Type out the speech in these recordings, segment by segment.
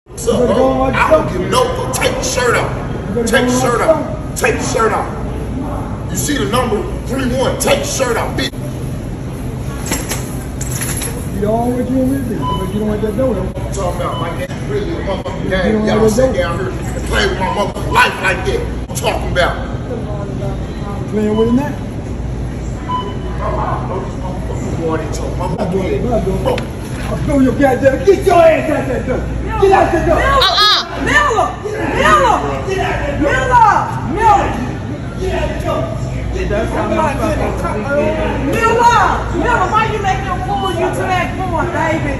What's up, bro? I don't give no fuck. Take the shirt out. Take the shirt out. Take the shirt out. You see the number 3-1. Take the shirt out, bitch. You don't want you with me, but you don't want that door though. I'm talking about my game really a motherfucking game. Y'all sit down here and play with my motherfucking life like that. I'm talking about. Playing with him now? I'll blow your goddamn. Get your ass out that door. Get out that door. Miller! Get out that door. Get out that door. Miller, why you make them pull you to that point, David?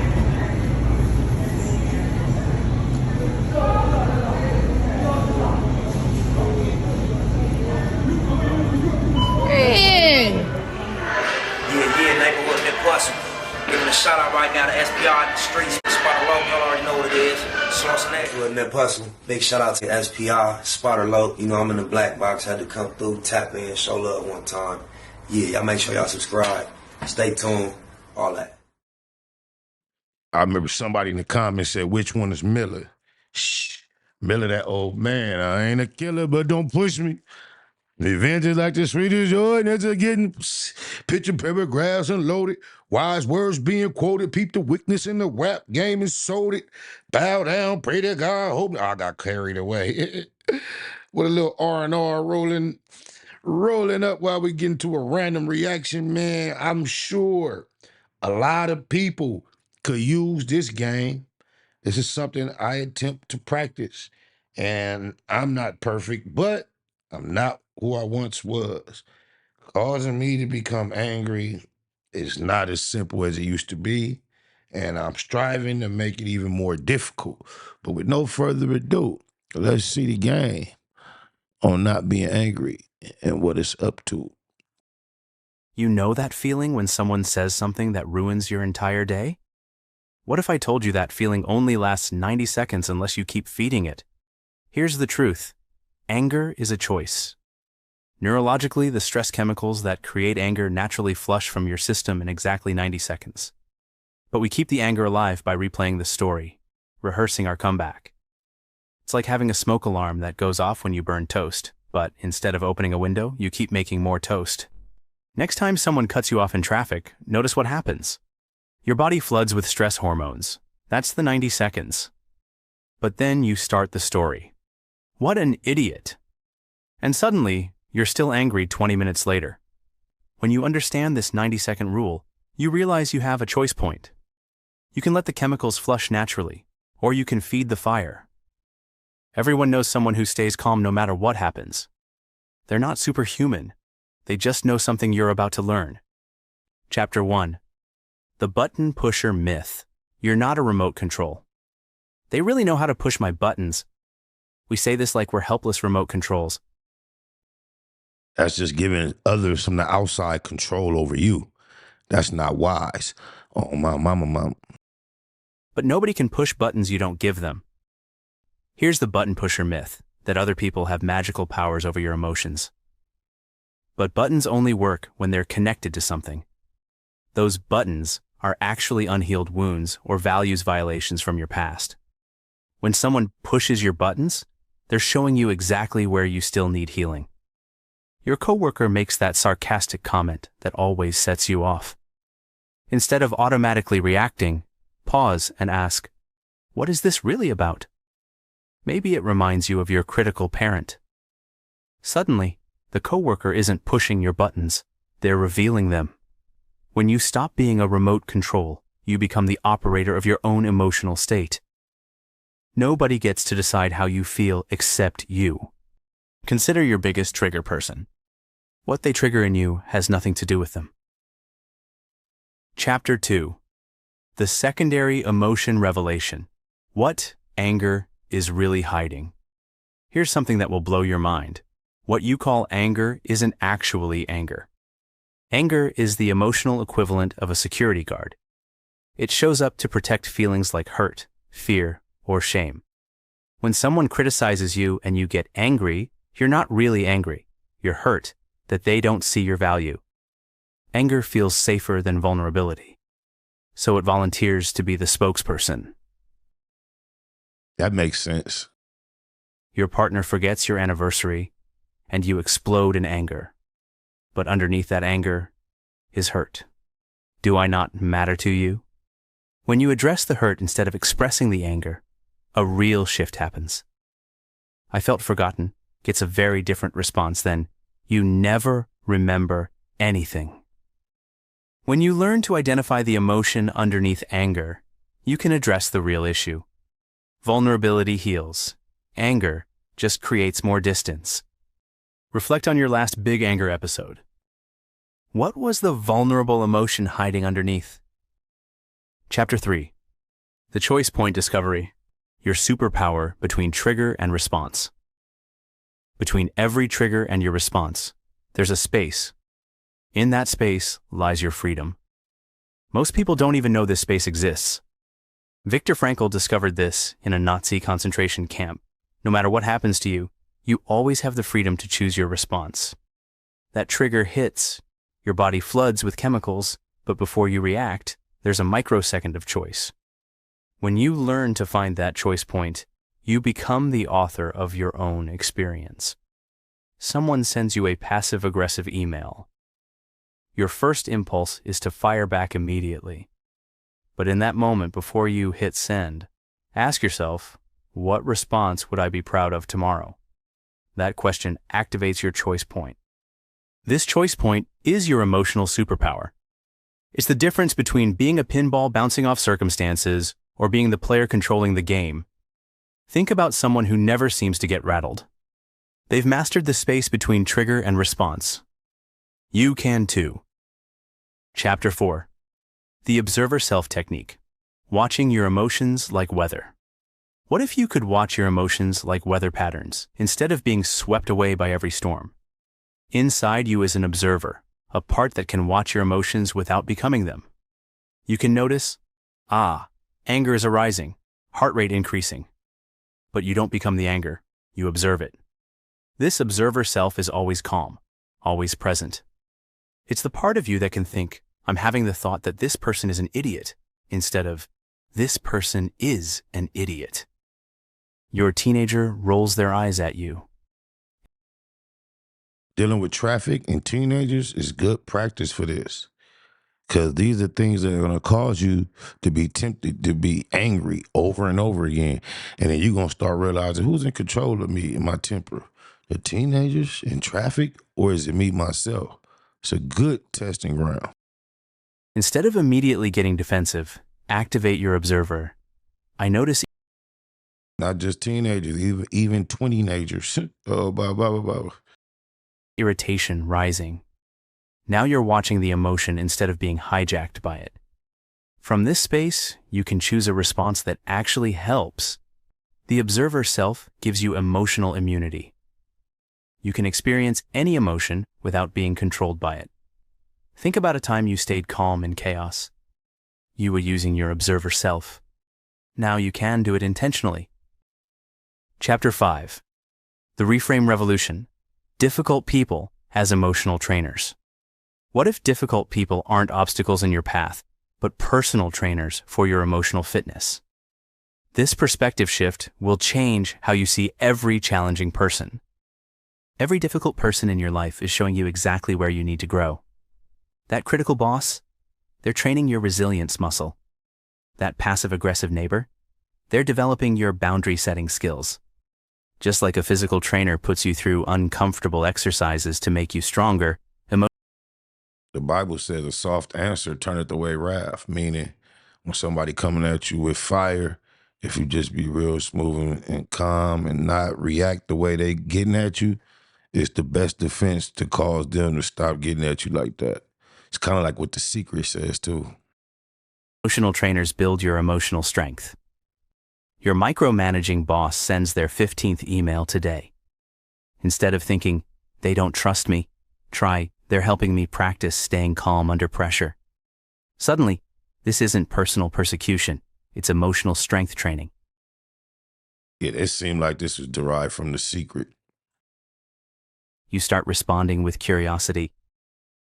Yeah, neighborhood Nip Pussy. Giving a shout out right now to SPR in the streets. Spot alone, y'all already know what it is. Sourcing that. With Nip Pussy. Big shout out to SPR, Spotter Low. You know I'm in the black box, had to come through, tap in, show love one time. Yeah, y'all make sure y'all subscribe. Stay tuned, all that. I remember somebody in the comments said, which one is Miller? Shh, Miller, that old man. I ain't a killer, but don't push me. The event is like the sweetest joy, and it's getting picture paragraphs unloaded, wise words being quoted, peep the weakness in the rap game and sold it. Bow down, pray to God, hope. I got carried away. With a little R&R rolling up while we get into a random reaction, man. I'm sure a lot of people could use this game. This is something I attempt to practice, and I'm not perfect, but I'm not who I once was. Causing me to become angry is not as simple as it used to be, and I'm striving to make it even more difficult. But with no further ado, let's see the game on not being angry and what it's up to. You know that feeling when someone says something that ruins your entire day? What if I told you that feeling only lasts 90 seconds unless you keep feeding it? Here's the truth. Anger is a choice. Neurologically, the stress chemicals that create anger naturally flush from your system in exactly 90 seconds. But we keep the anger alive by replaying the story, rehearsing our comeback. It's like having a smoke alarm that goes off when you burn toast, but instead of opening a window, you keep making more toast. Next time someone cuts you off in traffic, notice what happens. Your body floods with stress hormones. That's the 90 seconds. But then you start the story. What an idiot. And suddenly, you're still angry 20 minutes later. When you understand this 90-second rule, you realize you have a choice point. You can let the chemicals flush naturally, or you can feed the fire. Everyone knows someone who stays calm no matter what happens. They're not superhuman. They just know something you're about to learn. Chapter 1. The Button Pusher Myth. You're not a remote control. They really know how to push my buttons. We say this like we're helpless remote controls. That's just giving others from the outside control over you. That's not wise. Oh, my mama. But nobody can push buttons you don't give them. Here's the button pusher myth, that other people have magical powers over your emotions. But buttons only work when they're connected to something. Those buttons are actually unhealed wounds or values violations from your past. When someone pushes your buttons, they're showing you exactly where you still need healing. Your coworker makes that sarcastic comment that always sets you off. Instead of automatically reacting, pause and ask, what is this really about? Maybe it reminds you of your critical parent. Suddenly, the coworker isn't pushing your buttons, they're revealing them. When you stop being a remote control, you become the operator of your own emotional state. Nobody gets to decide how you feel except you. Consider your biggest trigger person. What they trigger in you has nothing to do with them. Chapter 2. The Secondary Emotion Revelation. What anger is really hiding. Here's something that will blow your mind. What you call anger isn't actually anger. Anger is the emotional equivalent of a security guard. It shows up to protect feelings like hurt, fear, or shame. When someone criticizes you and you get angry, you're not really angry. You're hurt that they don't see your value. Anger feels safer than vulnerability, so it volunteers to be the spokesperson. That makes sense. Your partner forgets your anniversary, and you explode in anger. But underneath that anger is hurt. Do I not matter to you? When you address the hurt instead of expressing the anger, a real shift happens. I felt forgotten gets a very different response than, you never remember anything. When you learn to identify the emotion underneath anger, you can address the real issue. Vulnerability heals. Anger just creates more distance. Reflect on your last big anger episode. What was the vulnerable emotion hiding underneath? Chapter 3. The Choice Point Discovery. Your superpower between trigger and response. Between every trigger and your response, there's a space. In that space lies your freedom. Most people don't even know this space exists. Viktor Frankl discovered this in a Nazi concentration camp. No matter what happens to you, you always have the freedom to choose your response. That trigger hits, your body floods with chemicals, but before you react, there's a microsecond of choice. When you learn to find that choice point, you become the author of your own experience. Someone sends you a passive-aggressive email. Your first impulse is to fire back immediately. But in that moment before you hit send, ask yourself, what response would I be proud of tomorrow? That question activates your choice point. This choice point is your emotional superpower. It's the difference between being a pinball bouncing off circumstances or being the player controlling the game. Think about someone who never seems to get rattled. They've mastered the space between trigger and response. You can too. Chapter 4. The Observer Self Technique. Watching your emotions like weather. What if you could watch your emotions like weather patterns instead of being swept away by every storm? Inside you is an observer, a part that can watch your emotions without becoming them. You can notice, anger is arising, heart rate increasing. But you don't become the anger, you observe it. This observer self is always calm, always present. It's the part of you that can think, I'm having the thought that this person is an idiot, instead of, this person is an idiot. Your teenager rolls their eyes at you. Dealing with traffic and teenagers is good practice for this. Because these are things that are going to cause you to be tempted to be angry over and over again. And then you're going to start realizing who's in control of me and my temper. The teenagers in traffic, or is it me myself? It's a good testing ground. Instead of immediately getting defensive, activate your observer. I notice Not just teenagers, even 20-nagers. Oh, blah, blah, blah, blah. irritation rising. Now you're watching the emotion instead of being hijacked by it. From this space, you can choose a response that actually helps. The observer self gives you emotional immunity. You can experience any emotion without being controlled by it. Think about a time you stayed calm in chaos. You were using your observer self. Now you can do it intentionally. Chapter 5. The Reframe Revolution. Difficult people as emotional trainers. What if difficult people aren't obstacles in your path, but personal trainers for your emotional fitness? This perspective shift will change how you see every challenging person. Every difficult person in your life is showing you exactly where you need to grow. That critical boss, they're training your resilience muscle. That passive-aggressive neighbor, they're developing your boundary-setting skills. Just like a physical trainer puts you through uncomfortable exercises to make you stronger, The Bible says a soft answer turneth away wrath, meaning when somebody coming at you with fire, if you just be real smooth and calm and not react the way they getting at you, it's the best defense to cause them to stop getting at you like that. It's kind of like what The Secret says too. emotional trainers build your emotional strength. Your micromanaging boss sends their 15th email today. Instead of thinking, they don't trust me, try, they're helping me practice staying calm under pressure. Suddenly, this isn't personal persecution, it's emotional strength training. It seemed like this was derived from The Secret. You start responding with curiosity.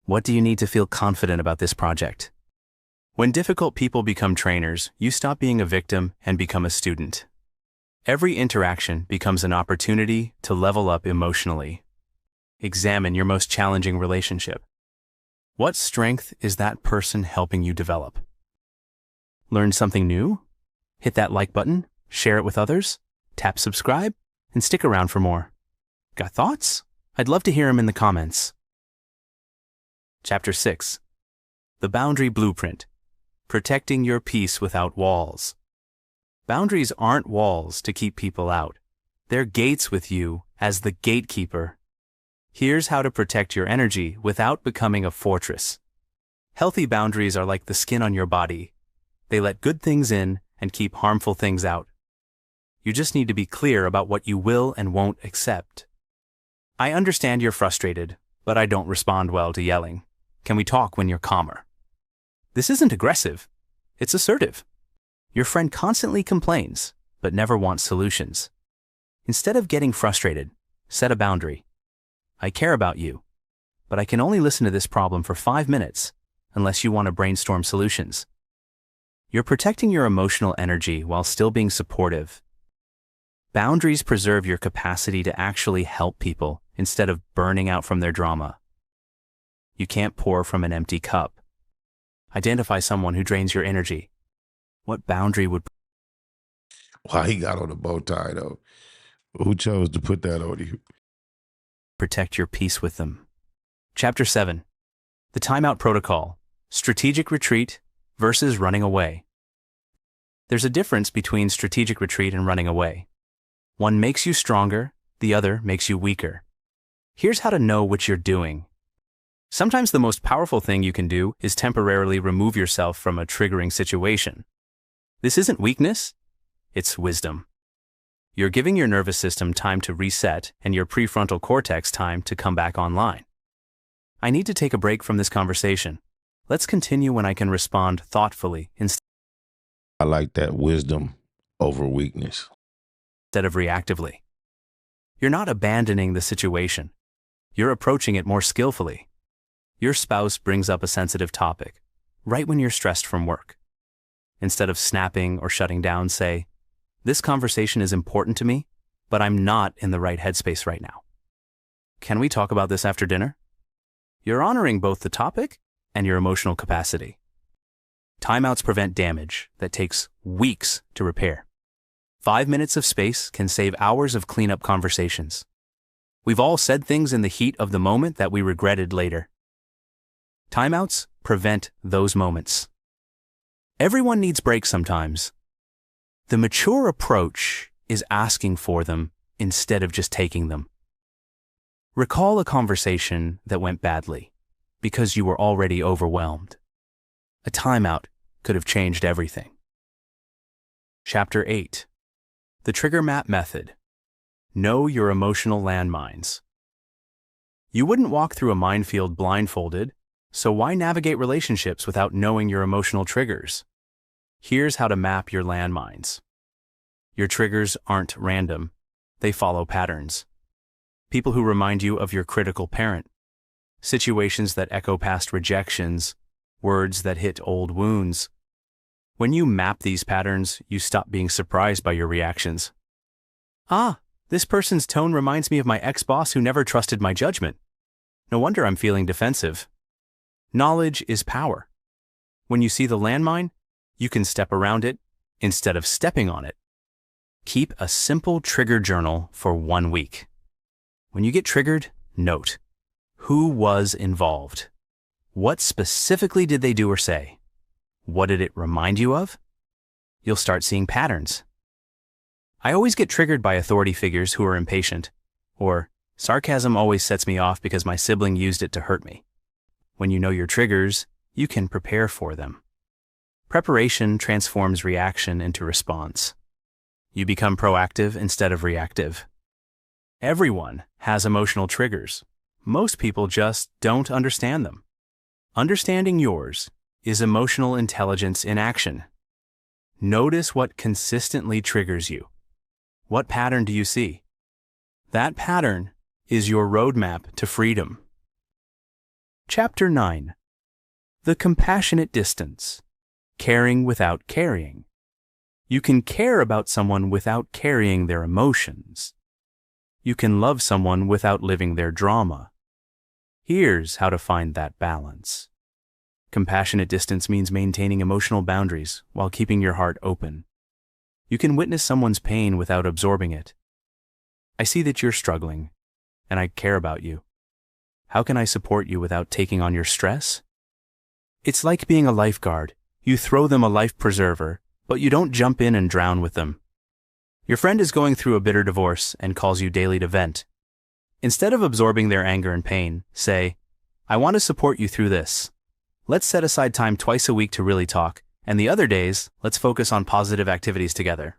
What do you need to feel confident about this project? When difficult people become trainers, you stop being a victim and become a student. Every interaction becomes an opportunity to level up emotionally. Examine your most challenging relationship. What strength is that person helping you develop? Learn something new? Hit that like button, share it with others, tap subscribe, and stick around for more. Got thoughts? I'd love to hear them in the comments. Chapter 6. The Boundary Blueprint. Protecting your peace without walls. Boundaries aren't walls to keep people out. They're gates with you as the gatekeeper. Here's how to protect your energy without becoming a fortress. Healthy boundaries are like the skin on your body. They let good things in and keep harmful things out. You just need to be clear about what you will and won't accept. I understand you're frustrated, but I don't respond well to yelling. Can we talk when you're calmer? This isn't aggressive. It's assertive. Your friend constantly complains, but never wants solutions. Instead of getting frustrated, set a boundary. I care about you, but I can only listen to this problem for 5 minutes unless you want to brainstorm solutions. You're protecting your emotional energy while still being supportive. Boundaries preserve your capacity to actually help people instead of burning out from their drama. You can't pour from an empty cup. Identify someone who drains your energy. What boundary would Why he got on a bow tie, though? Who chose to put that on you? protect your peace with them? Chapter 7. The Timeout Protocol. Strategic Retreat versus Running Away. There's a difference between strategic retreat and running away. One makes you stronger, the other makes you weaker. Here's how to know which you're doing. Sometimes the most powerful thing you can do is temporarily remove yourself from a triggering situation. This isn't weakness, it's wisdom. You're giving your nervous system time to reset and your prefrontal cortex time to come back online. I need to take a break from this conversation. Let's continue when I can respond thoughtfully instead I like that wisdom over weakness. of reactively. You're not abandoning the situation. You're approaching it more skillfully. Your spouse brings up a sensitive topic, right when you're stressed from work. Instead of snapping or shutting down, say, "This conversation is important to me, but I'm not in the right headspace right now. Can we talk about this after dinner?" You're honoring both the topic and your emotional capacity. Timeouts prevent damage that takes weeks to repair. 5 minutes of space can save hours of cleanup conversations. We've all said things in the heat of the moment that we regretted later. Timeouts prevent those moments. Everyone needs breaks sometimes. The mature approach is asking for them instead of just taking them. Recall a conversation that went badly because you were already overwhelmed. A timeout could have changed everything. Chapter 8. The Trigger Map Method. Know your emotional landmines. You wouldn't walk through a minefield blindfolded, so why navigate relationships without knowing your emotional triggers? Here's how to map your landmines. Your triggers aren't random. They follow patterns. People who remind you of your critical parent. Situations that echo past rejections. Words that hit old wounds. When you map these patterns, you stop being surprised by your reactions. Ah, this person's tone reminds me of my ex-boss who never trusted my judgment. No wonder I'm feeling defensive. Knowledge is power. When you see the landmine, you can step around it instead of stepping on it. Keep a simple trigger journal for 1 week. When you get triggered, note, who was involved? What specifically did they do or say? What did it remind you of? You'll start seeing patterns. I always get triggered by authority figures who are impatient, or sarcasm always sets me off because my sibling used it to hurt me. When you know your triggers, you can prepare for them. Preparation transforms reaction into response. You become proactive instead of reactive. Everyone has emotional triggers. Most people just don't understand them. Understanding yours is emotional intelligence in action. Notice what consistently triggers you. What pattern do you see? That pattern is your roadmap to freedom. Chapter 9. The Compassionate Distance. Caring without carrying. You can care about someone without carrying their emotions. You can love someone without living their drama. Here's how to find that balance. Compassionate distance means maintaining emotional boundaries while keeping your heart open. You can witness someone's pain without absorbing it. I see that you're struggling, and I care about you. How can I support you without taking on your stress? It's like being a lifeguard. You throw them a life preserver, but you don't jump in and drown with them. Your friend is going through a bitter divorce and calls you daily to vent. Instead of absorbing their anger and pain, say, I want to support you through this. Let's set aside time twice a week to really talk, and the other days, let's focus on positive activities together.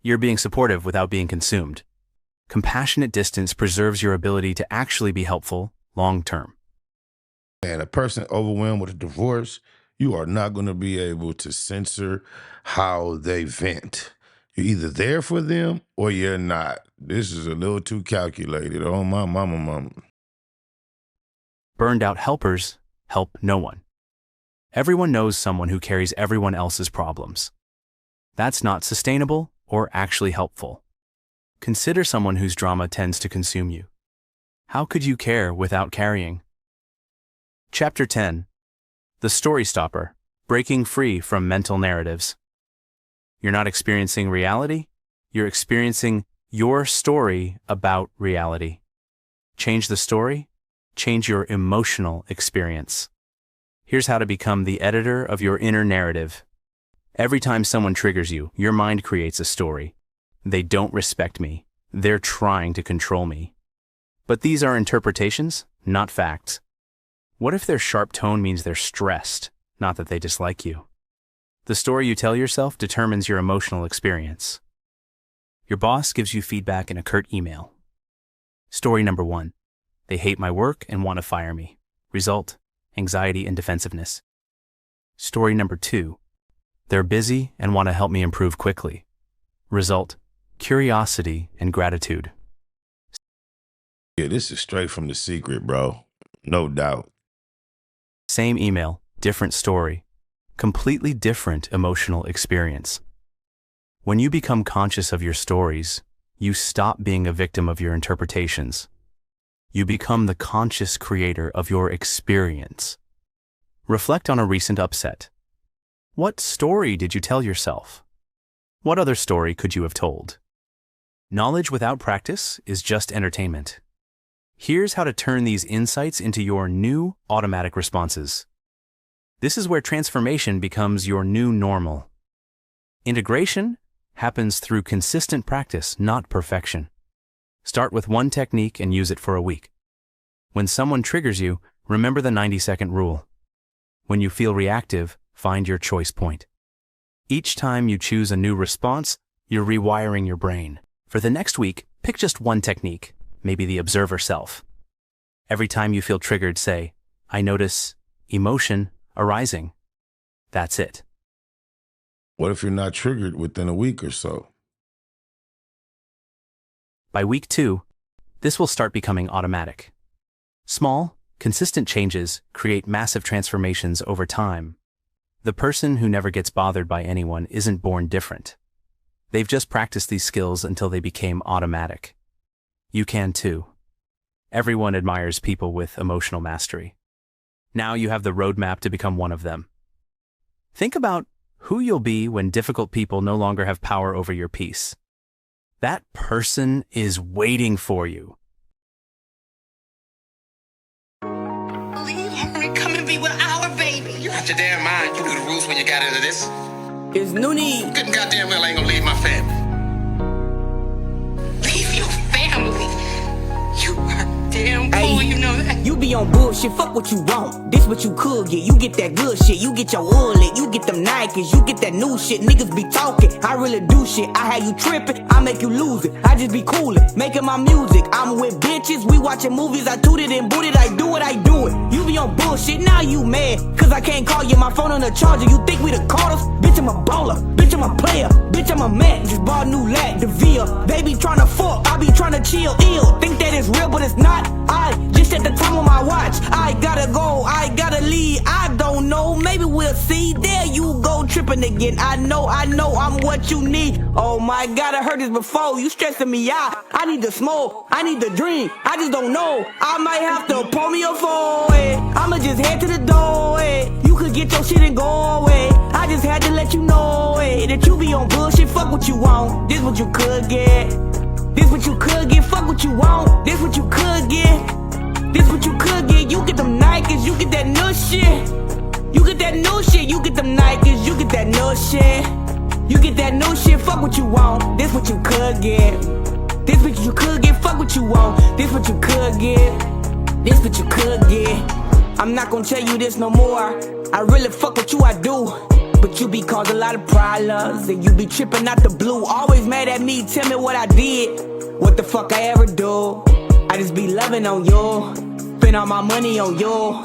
You're being supportive without being consumed. Compassionate distance preserves your ability to actually be helpful long term. And a person overwhelmed with a divorce, you are not going to be able to censor how they vent. You're either there for them or you're not. This is a little too calculated. Oh, my mama. Burned out helpers help no one. Everyone knows someone who carries everyone else's problems. That's not sustainable or actually helpful. Consider someone whose drama tends to consume you. How could you care without carrying? Chapter 10. The Story Stopper, Breaking Free from Mental Narratives. You're not experiencing reality, you're experiencing your story about reality. Change the story, change your emotional experience. Here's how to become the editor of your inner narrative. Every time someone triggers you, your mind creates a story. They don't respect me. They're trying to control me. But these are interpretations, not facts. What if their sharp tone means they're stressed, not that they dislike you? The story you tell yourself determines your emotional experience. Your boss gives you feedback in a curt email. Story number 1. They hate my work and want to fire me. Result: anxiety and defensiveness. Story number 2. They're busy and want to help me improve quickly. Result: curiosity and gratitude. Yeah, this is straight from The Secret, bro. No doubt. Same email, different story. Completely different emotional experience. When you become conscious of your stories, you stop being a victim of your interpretations. You become the conscious creator of your experience. Reflect on a recent upset. What story did you tell yourself? What other story could you have told? Knowledge without practice is just entertainment. Here's how to turn these insights into your new automatic responses. This is where transformation becomes your new normal. Integration happens through consistent practice, not perfection. Start with one technique and use it for a week. When someone triggers you, remember the 90-second rule. When you feel reactive, find your choice point. Each time you choose a new response, you're rewiring your brain. For the next week, pick just one technique, maybe the observer self. Every time you feel triggered, say, I notice emotion arising. That's it. What if you're not triggered within a week or so? By week 2, this will start becoming automatic. Small, consistent changes create massive transformations over time. The person who never gets bothered by anyone isn't born different. They've just practiced these skills until they became automatic. You can too. Everyone admires people with emotional mastery. Now you have the roadmap to become one of them. Think about who you'll be when difficult people no longer have power over your peace. That person is waiting for you. Leave Henry, come and be with our baby. You out your damn mind. You knew the rules when you got into this. It's Noonie. Good and goddamn well I ain't gonna leave my family. Leave your family. You are damn cool, you know that. You be on bullshit, fuck what you want. This what you could get, you get that good shit. You get your oil lit, you get them Nikes, you get that new shit. Niggas be talking, I really do shit. I have you tripping, I make you lose it. I just be coolin', making my music. I'm with bitches, we watching movies. I tooted and booted, I do what I do it. You be on bullshit, now you mad cause I can't call you, my phone on the charger. You think we the Carters? Bitch, I'm a baller, bitch, I'm a player, bitch, I'm a man. Just bought a new lat, DeVille. They be tryna fuck, I be tryna chill, ill. Think that it's real, but it's not. I just at the time of my Now watch, I gotta go, I gotta leave. I don't know, maybe we'll see. There you go, tripping again. I know I'm what you need. Oh my God, I heard this before. You stressing me out. I need to smoke, I need to drink. I just don't know. I might have to pull me a phone. I'ma just head to the door. You could get your shit and go away. I just had to let you know that you be on bullshit. Fuck what you want. This what you could get. This what you could get. Fuck what you want. This what you could get. This what you could get. You get them Nikes. You get that new shit. You get that new shit. You get them Nikes. You get that new shit. You get that new shit. Fuck what you want. This what you could get. This what you could get. Fuck what you want. This what you could get. This what you could get. I'm not gonna tell you this no more. I really fuck with you, I do. But you be causing a lot of problems, and you be tripping out the blue. Always mad at me, tell me what I did. What the fuck I ever do? I just be loving on you. Spend all my money on you.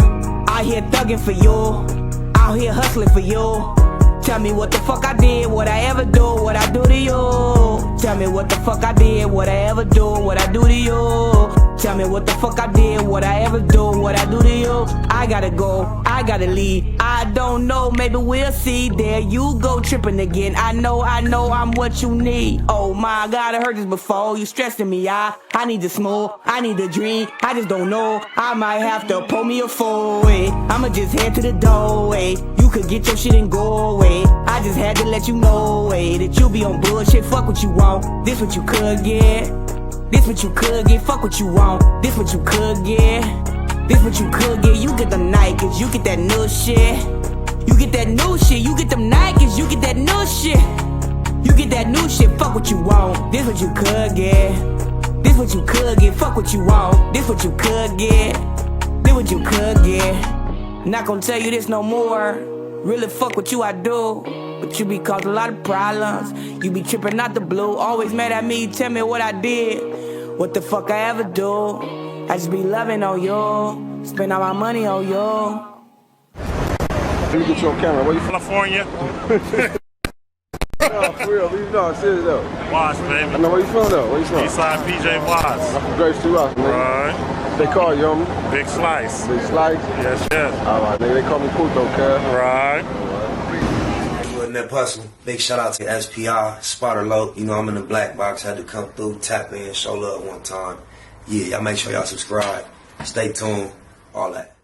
Out here thugging for you. Out here hustling for you. Tell me what the fuck I did, what I ever do, what I do to you. Tell me what the fuck I did, what I ever do, what I do to you. Tell me what the fuck I did, what I ever do, what I do to you. I gotta go, I gotta leave. I don't know, maybe we'll see. There you go, tripping again. I know I'm what you need. Oh my God, I heard this before. You stressing me out. I need to smoke, I need to drink. I just don't know. I might have to pull me a phone. I'ma just head to the door. You could get your shit and go away. I just had to let you know that you be on bullshit. Fuck what you want. This what you could get. This what you could get. Fuck what you want. This what you could get. This what you could get. You get them Nikes. You get that new shit. You get that new shit. You get them Nikes. You get that new shit. You get that new shit. Fuck what you want. This what you could get. This what you could get. Fuck what you want. This what you could get. This what you could get. Not gonna tell you this no more. Really fuck with you, I do. But you be causing a lot of problems. You be tripping out the blue. Always mad at me, tell me what I did. What the fuck I ever do. I just be loving on you. Spend all my money on you. Let me get you on camera. Where you from? California. Oh, for real, you know, I'm serious though. Watts, baby. I know where you from though. Where you from? Eastside PJ Watts. I'm from Grace 2 Rock, nigga. Right. They call you, homie? Big Slice. Big Slice? Yes, yes. Alright, nigga, they call me Puto, cuz. Right. It wasn't that personal. Big shout out to SPI, Spotter Low. You know, I'm in the black box. Had to come through, tap in, show love one time. Yeah, y'all make sure y'all subscribe. Stay tuned. All that.